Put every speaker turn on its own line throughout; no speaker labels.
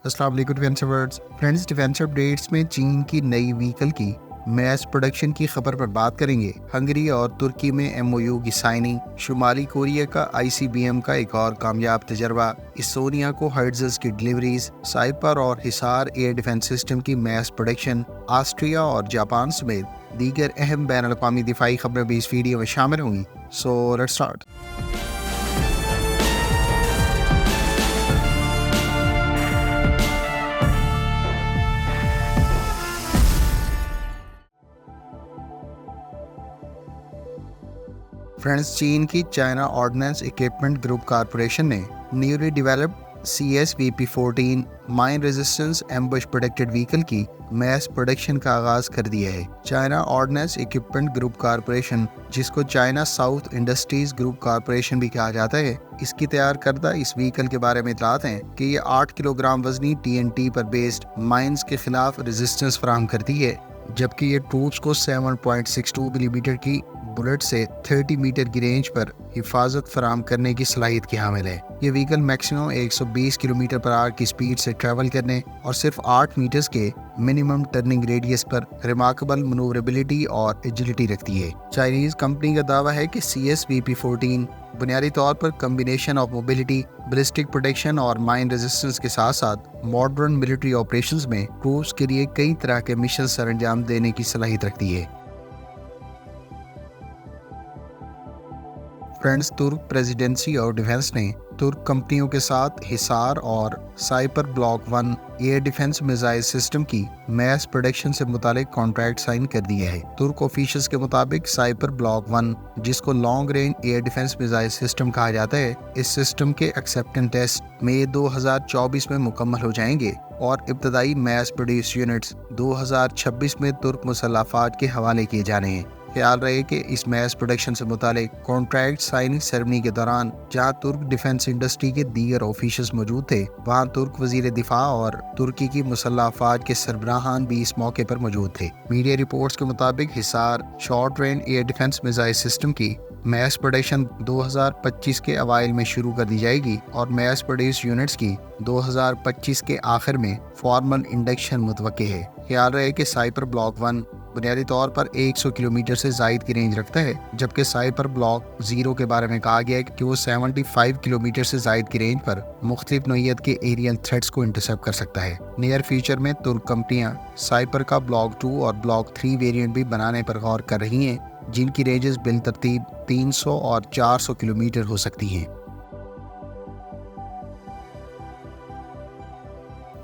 अस्सलाम वालेकुम defence friends, defence updates में चीन की नई व्हीकल की मैस प्रोडक्शन की खबर पर बात करेंगे। हंगरी और तुर्की में एमओयू की साइनिंग, शुमाली कोरिया का आईसीबीएम का एक और कामयाब तजर्बा, इस्टोनिया को हाइड्जल्स की डिलीवरीज, साइपर और हिसार एयर डिफेंस सिस्टम की मैस प्रोडक्शन, ऑस्ट्रिया और जापान समेत दीगर अहम बैन अल-अक़वामी दिफाई खबरें भी इस वीडियो में शामिल होंगी। So let's start. फ्रेंड्स, चीन की China ordnance equipment group corporation ने newly developed CSVP-14 mine resistance ambush protected vehicle की मैस प्रोडक्शन का आगाज कर दिया है। China ordnance equipment group corporation, जिसको China South industries group corporation भी कहा जाता है, इसकी तैयार करदा इस व्हीकल के बारे में इतलात हैं कि ये 8 किलोग्राम वजनी TNT पर बेस्ड माइंस के खिलाफ रेजिस्टेंस फराहम करती है, जबकि ये ट्रूप्स को 7.62 मिलीमीटर की बुलेट से 30 मीटर की रेंज पर हिफाजत फराहम करने की सलाहियत की हामिल है। ये vehicle maximum 120 kilometre per hour की स्पीड से ट्रैवल करने और सिर्फ 8 मीटर्स के मिनिमम टर्निंग रेडियस पर रिमार्केबल मनूवरेबिलिटी और एजिलिटी रखती है। चाइनीज कंपनी का दावा है कि CSVP-14 बुनियादी तौर पर combination of mobility, ballistic protection और माइन रेजिस्टेंस के साथ साथ मॉडर्न मिलिट्री ऑपरेशंस में ट्रूप्स के लिए कई तरह के मिशन सर अंजाम देने की सलाहियत रखती है। फ्रेंड्स, तुर्क प्रेसिडेंसी और डिफेंस ने तुर्क कंपनियों के साथ हिसार और Siper block 1 air defence missile system की मैस प्रोडक्शन से मुतालिक कॉन्ट्रैक्ट साइन कर दिया है। तुर्क ऑफिशियल्स के मुताबिक साइपर ब्लॉक 1, जिसको long range air defence missile system कहा जाता है, इस सिस्टम के एक्सेप्टेंस टेस्ट मई 2024 में मुकम्मल हो जाएंगे और इब्तदाई मैस प्रोड्यूस यूनिट्स 2026 में तुर्क मुसल्लह अफवाज के हवाले किए जाने हैं। ख्याल रहे कि इस मैस प्रोडक्शन से मुतालिक कॉन्ट्रैक्ट साइनिंग सेरेमनी के दौरान जहां तुर्क डिफेंस इंडस्ट्री के दीगर ऑफिशियल्स मौजूद थे, वहां तुर्क वजीर दिफा और तुर्की की मुसल्लह अफवाज के सरबराहान भी इस मौके पर मौजूद थे। मीडिया रिपोर्ट्स के मुताबिक Hisar short range air defence missile system की मैस प्रोडक्शन 2025 के अवाइल में शुरू कर दी जाएगी और मैस प्रोड्यूस यूनिट्स की 2025 के आखिर में फॉर्मल इंडक्शन मुतवक्के है। ख्याल रहे कि साइपर ब्लॉक 1 बुनियादी तौर पर 100 किलोमीटर से जायद की रेंज रखता है, जबकि साइपर ब्लॉक 0 के बारे में कहा गया है कि वो 75 किलोमीटर से जायद की रेंज पर मुख्तलिफ नौइयत के एरियल थ्रेट्स को इंटरसेप्ट कर सकता है। नियर फ्यूचर में तुर्क कंपनियां साइपर का ब्लॉक 2 और ब्लॉक 3 वेरिएंट भी बनाने पर गौर कर रही हैं, जिनकी रेंजेस बिल तरतीब 300 और 400 किलोमीटर हो सकती हैं।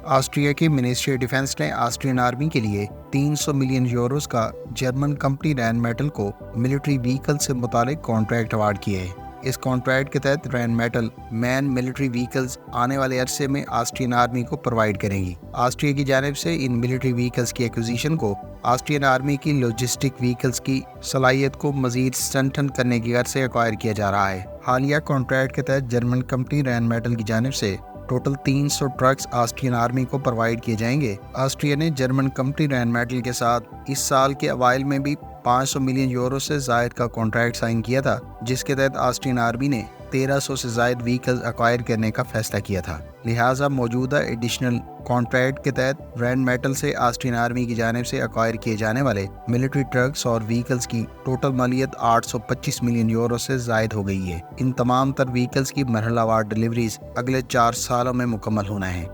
ऑस्ट्रिया की मिनिस्ट्री ऑफ डिफेंस ने ऑस्ट्रियन आर्मी के लिए 300 मिलियन यूरोस का जर्मन कंपनी रैनमेटल को मिलिट्री व्हीकल से मुतालिक कॉन्ट्रैक्ट अवार्ड किए है। इस कॉन्ट्रैक्ट के तहत रैनमेटल मैन मिलिट्री व्हीकल्स आने वाले अरसे में ऑस्ट्रियन आर्मी को प्रोवाइड करेंगी। ऑस्ट्रिया की जानिब से इन मिलिट्री व्हीकल्स की एक्विजिशन को ऑस्ट्रियन आर्मी की लॉजिस्टिक व्हीकल्स की सलाहियत को मजीद स्ट्रेंथन करने की गर्ज से एक्वायर किया जा रहा है। हालिया कॉन्ट्रैक्ट के तहत जर्मन कंपनी रैनमेटल की जानिब से टोटल 300 ट्रक्स ऑस्ट्रियन आर्मी को प्रोवाइड किए जाएंगे। ऑस्ट्रिया ने जर्मन कंपनी रैनमेटल के साथ इस साल के अवाइल में भी 500 मिलियन यूरो से जायद का कॉन्ट्रैक्ट साइन किया था, जिसके तहत ऑस्ट्रियन आर्मी ने 1300 से जायद व्हीकल्स एक्वायर करने का फैसला किया था। लिहाजा मौजूदा एडिशनल कॉन्ट्रैक्ट के तहत रैनमेटल से ऑस्ट्रियन आर्मी की जानिब से एक्वायर किए जाने वाले मिलिट्री ट्रक्स और व्हीकल्स की टोटल मालियत 825 मिलियन यूरो से जायद हो गई है। इन तमाम तर व्हीकल्स की मरहलावार डिलीवरीज अगले 4 सालों में मुकम्मल होना है।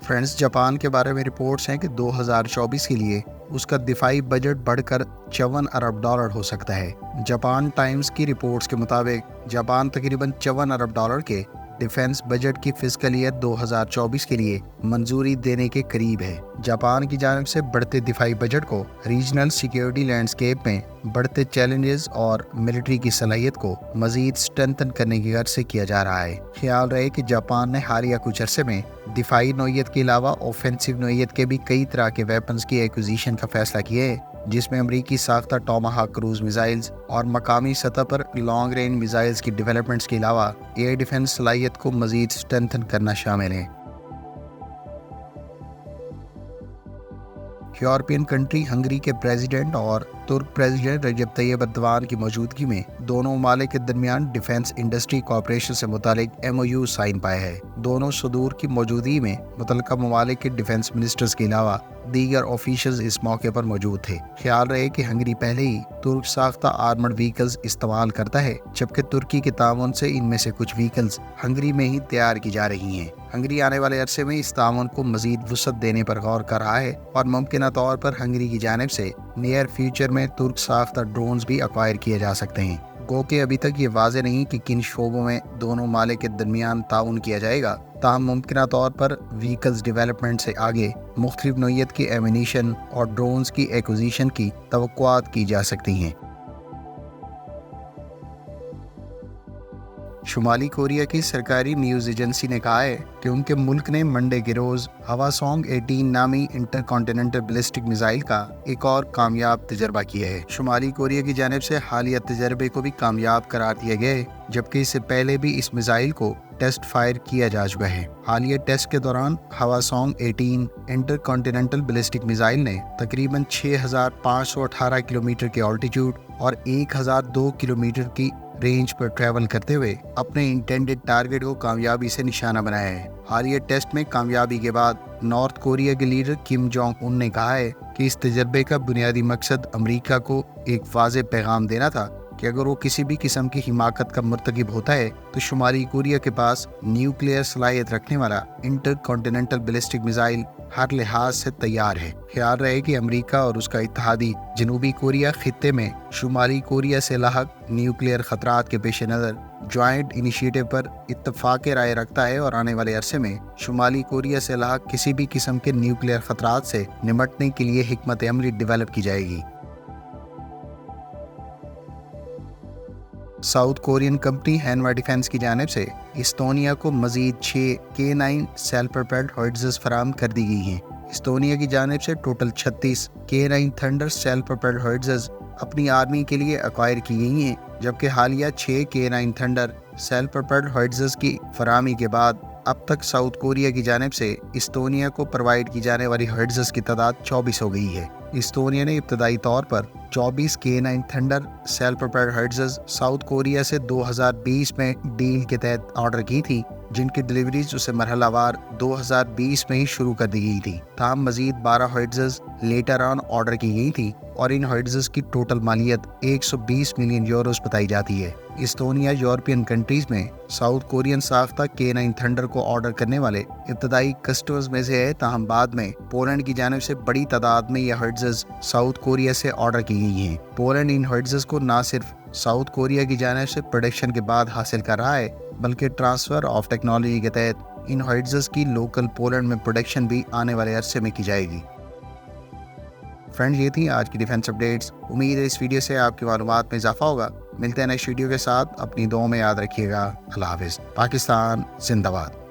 फ्रेंड्स, जापान के बारे में रिपोर्ट्स हैं कि 2024 के लिए उसका दिफाई बजट बढ़कर $54 अरब हो सकता है। जापान टाइम्स की रिपोर्ट्स के मुताबिक जापान तकरीबन $54 अरब के डिफेंस बजट की फिस्कल ईयर 2024 के लिए मंजूरी देने के करीब है। जापान की जानिब से बढ़ते दिफाई बजट को रीजनल सिक्योरिटी लैंडस्केप में बढ़ते चैलेंजेस और मिलिट्री की सलाहियत को मजीद स्ट्रेंथन करने की गर्ज से किया जा रहा है। ख्याल रहे कि जापान ने हालिया कुछ अरसे में दिफाई नौइयत के अलावा ऑफेंसिव नौइयत के भी कई तरह के वेपन्स की एक्विजिशन का फैसला किया है, जिसमें अमरीकी साख्ता टॉमाहाक क्रूज मिसाइल्स और मकामी सतह पर लॉन्ग रेंज मिसाइल्स की डेवलपमेंट्स के अलावा एयर डिफेंस सलाहियत को मजीद स्ट्रेंथन करना शामिल है। यूरोपियन कंट्री हंगरी के प्रेसिडेंट और ترک پریزیڈنٹ رجب طیب اردوان کی موجودگی میں دونوں ممالک کے درمیان ڈیفنس انڈسٹری کوآپریشن سے متعلق MOU سائن پایا ہے۔ دونوں صدور کی موجودگی میں متعلقہ ممالک کے ڈیفنس منسٹرز کے علاوہ دیگر آفیشلز اس موقع پر موجود تھے۔ خیال رہے کہ ہنگری پہلے ہی ترک ساختہ آرمرڈ وہیکلز استعمال کرتا ہے، جبکہ ترکی کے تعاون سے ان میں سے کچھ وہیکلز ہنگری میں ہی تیار کی جا رہی ہیں۔ ہنگری آنے والے عرصے میں اس تعاون کو مزید وسعت دینے پر غور کر رہا ہے اور ممکنہ طور پر ہنگری کی جانب سے نیئر فیوچر میں ترک ساختہ ڈرونز بھی ایکوائر کیے جا سکتے ہیں۔ گو کہ ابھی تک یہ واضح نہیں کہ کن شعبوں میں دونوں ممالک کے درمیان تعاون کیا جائے گا، تاہم ممکنہ طور پر وہیکلز ڈیولپمنٹ سے آگے مختلف نوعیت کے ایمونیشن اور ڈرونز کی ایکوزیشن کی توقعات کی جا سکتی ہیں۔ شمالی کوریا کی سرکاری نیوز ایجنسی نے کہا ہے کہ ان کے ملک نے منڈے کے روز ہواسونگ 18 نامی انٹر کانٹیننٹل بیلسٹک میزائل کا ایک اور کامیاب تجربہ کیا ہے۔ شمالی کوریا کی جانب سے حالیہ تجربے کو بھی کامیاب قرار دیا گیا ہے، جبکہ اس سے پہلے بھی اس میزائل کو ٹیسٹ فائر کیا جا چکا ہے۔ حالیہ ٹیسٹ کے دوران ہواسونگ 18 انٹر کانٹیننٹل بیلسٹک میزائل نے تقریباً 6518 کلومیٹر کے آلٹیٹیوڈ اور 1002 کلومیٹر کی رینج پر ٹریول کرتے ہوئے اپنے انٹینڈڈ ٹارگٹ کو کامیابی سے نشانہ بنایا ہے۔ حالیہ ٹیسٹ میں کامیابی کے بعد نارتھ کوریا کے لیڈر کم جونگ ان نے کہا ہے کہ اس تجربے کا بنیادی مقصد امریکہ کو ایک واضح پیغام دینا تھا کہ اگر وہ کسی بھی قسم کی حماقت کا مرتکب ہوتا ہے تو شمالی کوریا کے پاس نیوکلیئر صلاحیت رکھنے والا انٹر کانٹیننٹل بیلسٹک میزائل ہر لحاظ سے تیار ہے۔ خیال رہے کہ امریکہ اور اس کا اتحادی جنوبی کوریا خطے میں شمالی کوریا سے لاحق نیوکلیئر خطرات کے پیش نظر جوائنٹ انیشیٹو پر اتفاق رائے رکھتا ہے اور آنے والے عرصے میں شمالی کوریا سے لاحق کسی بھی قسم کے نیوکلیئر خطرات سے نمٹنے کے لیے حکمت عملی ڈیولپ کی جائے گی۔ ساؤتھ کورین کمپنی ہینوا ڈیفنس کی جانب سے استونیا کو مزید 6 K9 سیلف پروپیلڈ ہوئٹزز فراہم کر دی گئی ہیں۔ استونیا کی جانب سے total 36 K9 Thunder self propelled howitzers اپنی آرمی کے لیے ایکوائر کی گئی ہیں، جبکہ حالیہ 6 K9 تھنڈر سیلف پروپیلڈ ہوئٹزز کی فراہمی کے بعد اب تک ساؤتھ کوریا کی جانب سے استونیا کو پرووائڈ کی جانے والی ہوئٹزز کی تعداد 24 ہو گئی ہے۔ استونیا نے ابتدائی طور پر 24 K9 Thunder self propelled howitzers South Korea سے 2020 میں ڈیل کے تحت آرڈر کی تھی، جن کی ڈلیوریز اسے مرحلہ وار 2020 میں ہی شروع کر دی گئی تھی۔ تاہم مزید 12 ہوئٹزز لیٹر آن آرڈر کی گئی تھی اور ان ہوئٹزز کی ٹوٹل مالیت 120 ملین یوروز بتائی جاتی ہے۔ استونیا یورپین کنٹریز میں ساؤتھ کورین ساختہ K9 تھنڈر کو آرڈر کرنے والے ابتدائی کسٹمرز میں سے ہے، تاہم بعد میں پولینڈ کی جانب سے بڑی تعداد میں یہ ہوئٹزز ساؤتھ کوریا سے آرڈر کی گئی ہیں۔ پولینڈ ان ہوئٹزز کو نہ صرف ساؤتھ کوریا کی جانب سے پروڈکشن کے بعد حاصل کر رہا ہے، بلکہ ٹرانسفر آف ٹیکنالوجی کے تحت ان ہوئٹزز کی لوکل پولینڈ میں پروڈکشن بھی آنے والے عرصے میں کی جائے گی۔ فرینڈز، یہ تھی آج کی ڈیفنس اپڈیٹس۔ امید ہے اس ویڈیو سے آپ کی معلومات میں اضافہ ہوگا۔ ملتے ہیں نیکسٹ ویڈیو کے ساتھ، اپنی دعاؤں میں یاد رکھیے گا۔ اللہ حافظ۔ پاکستان زندہ باد۔